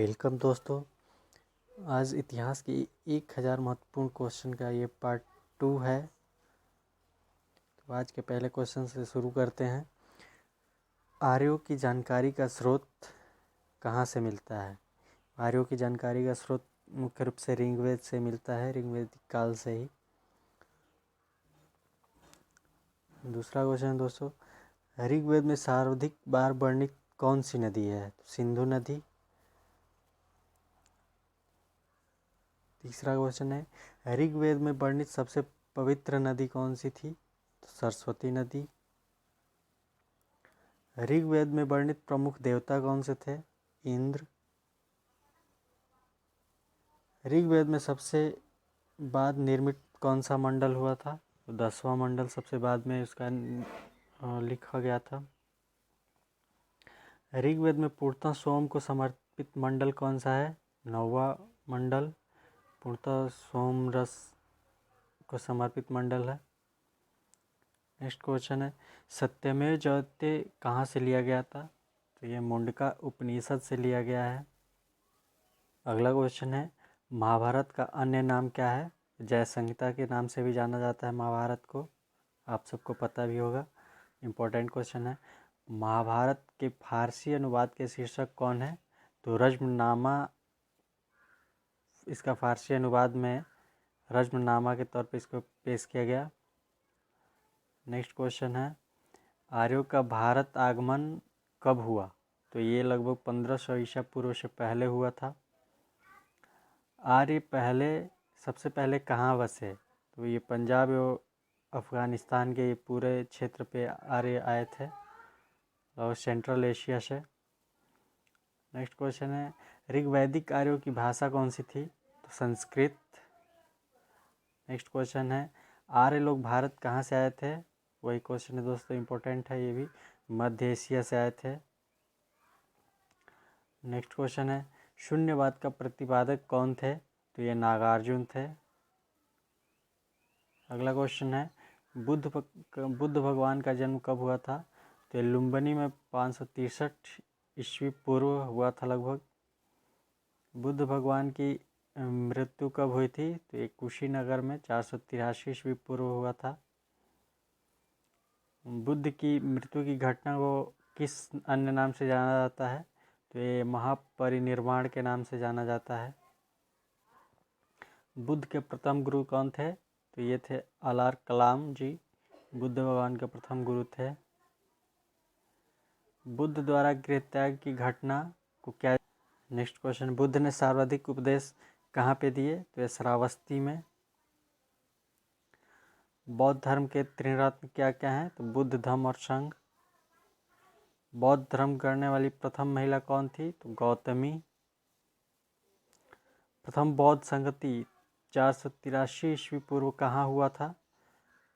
Welcome दोस्तों। आज इतिहास की 1000 महत्वपूर्ण क्वेश्चन का ये पार्ट 2 है। तो आज के पहले क्वेश्चन से शुरू करते हैं। आर्यों की जानकारी का स्रोत कहाँ से मिलता है? आर्यों की जानकारी का स्रोत मुख्य रूप से ऋग्वेद से मिलता है, ऋग्वेदिक काल से ही। दूसरा क्वेश्चन है दोस्तों, ऋग्वेद में सर्वाधिक बार वर्णित कौन सी नदी है? सिंधु नदी। तीसरा क्वेश्चन है, ऋग्वेद में वर्णित सबसे पवित्र नदी कौन सी थी? तो सरस्वती नदी। ऋग्वेद में वर्णित प्रमुख देवता कौन से थे? इंद्र। ऋग्वेद में सबसे बाद निर्मित कौन सा मंडल हुआ था? तो 10वां मंडल सबसे बाद में उसका लिखा गया था। ऋग्वेद में पूर्णतः सोम को समर्पित मंडल कौन सा है? 9वां मंडल पूर्णतः सोम रस को समर्पित मंडल है। नेक्स्ट क्वेश्चन है, सत्यमेव जयते कहाँ से लिया गया था? तो ये मुंडका उपनिषद से लिया गया है। अगला क्वेश्चन है, महाभारत का अन्य नाम क्या है? जय संहिता के नाम से भी जाना जाता है महाभारत को, आप सबको पता भी होगा। इम्पोर्टेंट क्वेश्चन है, महाभारत के फारसी अनुवाद के शीर्षक कौन है? तो रज्मनामा, इसका फारसी अनुवाद में रज्मनामा के तौर पर इसको पेश किया गया। नेक्स्ट क्वेश्चन है, आर्यों का भारत आगमन कब हुआ? तो ये लगभग 1500 ईसा पूर्व से पहले हुआ था। आर्य सबसे पहले कहाँ बसे? तो ये पंजाब एवं अफ़गानिस्तान के पूरे क्षेत्र पे आर्य आए थे और सेंट्रल एशिया से। नेक्स्ट क्वेश्चन है, ऋग्वैदिक आर्यों की भाषा कौन सी थी? तो संस्कृत। नेक्स्ट क्वेश्चन है, आर्य लोग भारत कहाँ से आए थे? वही क्वेश्चन है दोस्तों, इम्पोर्टेंट है ये भी, मध्य एशिया से आए थे। नेक्स्ट क्वेश्चन है, शून्यवाद का प्रतिपादक कौन थे? तो ये नागार्जुन थे। अगला क्वेश्चन है, बुद्ध भगवान का जन्म कब हुआ था? तो ये लुम्बिनी में 563 ईस्वी पूर्व हुआ था लगभग। बुद्ध भगवान की मृत्यु कब हुई थी? तो ये कुशीनगर में 483 ईस्वी पूर्व हुआ था। बुद्ध की मृत्यु की घटना को किस अन्य नाम से जाना जाता है? तो ये महापरिनिर्वाण के नाम से जाना जाता है। बुद्ध के प्रथम गुरु कौन थे? तो ये थे अलार कलाम जी, बुद्ध भगवान के प्रथम गुरु थे। बुद्ध द्वारा गृह त्याग की घटना को क्या? नेक्स्ट क्वेश्चन, बुद्ध ने सर्वाधिक उपदेश कहाँ पे दिए? तो ये श्रावस्ती में। बौद्ध धर्म के त्रिरत्न क्या क्या हैं? तो बुद्ध, धम्म और संघ। बौद्ध धर्म करने वाली प्रथम महिला कौन थी? तो गौतमी। प्रथम बौद्ध संगति 483 ईस्वी पूर्व कहाँ हुआ था?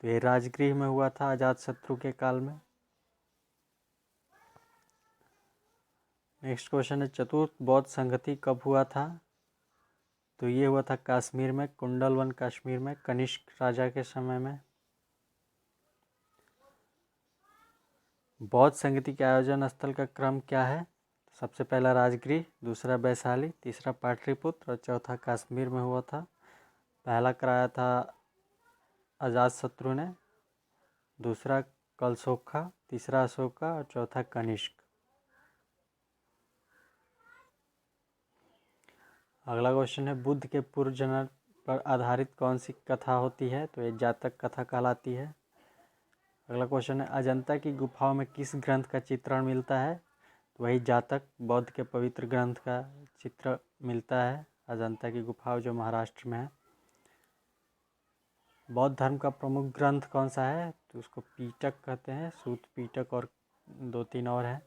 तो ये राजगृह में हुआ था, अजातशत्रु के काल में। नेक्स्ट क्वेश्चन है, चतुर्थ बौद्ध संगति कब हुआ था? तो ये हुआ था कश्मीर में, कुंडलवन कश्मीर में, कनिष्क राजा के समय में। बौद्ध संगति के आयोजन स्थल का क्रम क्या है? सबसे पहला राजगृह, दूसरा वैशाली, तीसरा पाटलिपुत्र और चौथा कश्मीर में हुआ था। पहला कराया था अजातशत्रु ने, दूसरा कलशोखा, तीसरा अशोका और चौथा कनिष्क। अगला क्वेश्चन है, बुद्ध के पूर्व जन्म पर आधारित कौन सी कथा होती है? तो ये जातक कथा कहलाती है। अगला क्वेश्चन है, अजंता की गुफाओं में किस ग्रंथ का चित्रण मिलता है? तो वही जातक, बौद्ध के पवित्र ग्रंथ का चित्र मिलता है अजंता की गुफाओं जो महाराष्ट्र में है। बौद्ध धर्म का प्रमुख ग्रंथ कौन सा है? तो उसको पीटक कहते हैं, सूत पीटक और 2-3 और हैं।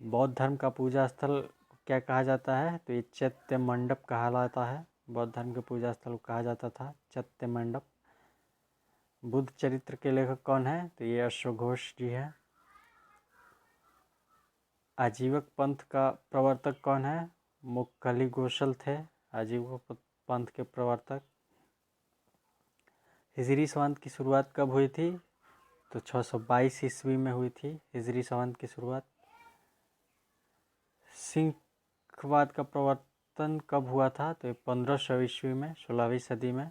बौद्ध धर्म का पूजा स्थल क्या कहा जाता है? तो ये चैत्य मंडप कहलाता है। बौद्ध धर्म के पूजा स्थल को कहा जाता था चैत्य मंडप। बुद्ध चरित्र के लेखक कौन है? तो ये अश्वघोष जी है। आजीवक पंथ का प्रवर्तक कौन है? मुक्कली गोसल थे आजीवक पंथ के प्रवर्तक। हिजरी संवत की शुरुआत कब हुई थी? तो 622 ईस्वी में हुई थी हिजरी संवत की शुरुआत। सिंहवाद का प्रवर्तन कब हुआ था? तो 1500 ईस्वी में, 16वीं सदी में।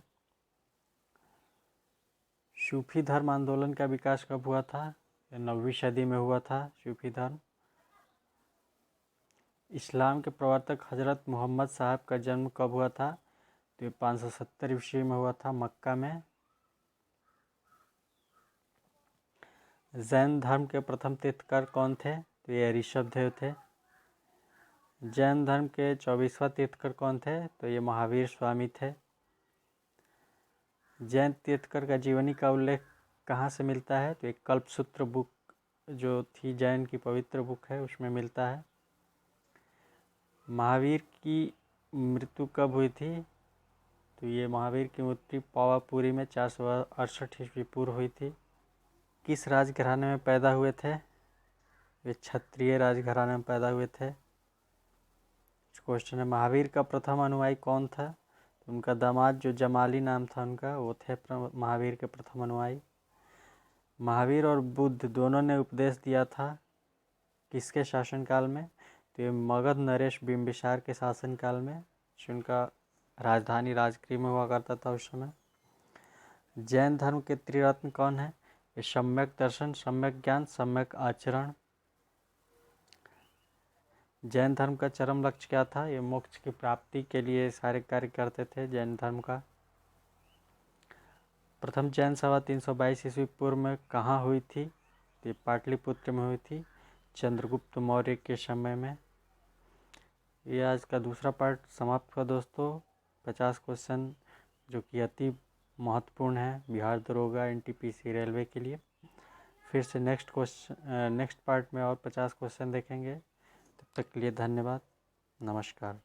सूफी धर्म आंदोलन का विकास कब हुआ था? 9वीं सदी में हुआ था सूफी धर्म। इस्लाम के प्रवर्तक हजरत मोहम्मद साहब का जन्म कब हुआ था? तो 570 ईस्वी में हुआ था मक्का में। जैन धर्म के प्रथम तीर्थंकर कौन थे? तो ये ऋषभदेव थे। जैन धर्म के 24वां तीर्थंकर कौन थे? तो ये महावीर स्वामी थे। जैन तीर्थंकर का जीवनी का उल्लेख कहाँ से मिलता है? तो एक कल्पसूत्र बुक जो थी जैन की पवित्र बुक है, उसमें मिलता है। महावीर की मृत्यु कब हुई थी? तो ये महावीर की मृत्यु पावापुरी में 468 ईस्वी पूर्व हुई थी। किस राजघराने में पैदा हुए थे? वे क्षत्रिय राजघराने में पैदा हुए थे। क्वेश्चन है, महावीर का प्रथम अनुयायी कौन था? तो उनका दामाद जो जमाली नाम था उनका, वो थे महावीर के प्रथम अनुयायी। महावीर और बुद्ध दोनों ने उपदेश दिया था किसके शासनकाल में? तो ये मगध नरेश बिंबिसार के शासनकाल में, जिनका राजधानी राजगृह में हुआ करता था उस समय। जैन धर्म के त्रिरत्न कौन है? ये सम्यक दर्शन, सम्यक ज्ञान, सम्यक आचरण। जैन धर्म का चरम लक्ष्य क्या था? ये मोक्ष की प्राप्ति के लिए सारे कार्य करते थे जैन धर्म का। प्रथम जैन सभा 322 ईस्वी पूर्व में कहाँ हुई थी? ये पाटलिपुत्र में हुई थी, चंद्रगुप्त मौर्य के समय में। ये आज का दूसरा पार्ट समाप्त हुआ दोस्तों। 50 क्वेश्चन जो कि अति महत्वपूर्ण है बिहार दरोगा एनटीपीसी रेलवे के लिए। फिर से नेक्स्ट पार्ट में और 50 क्वेश्चन देखेंगे। तब तक के लिए धन्यवाद, नमस्कार।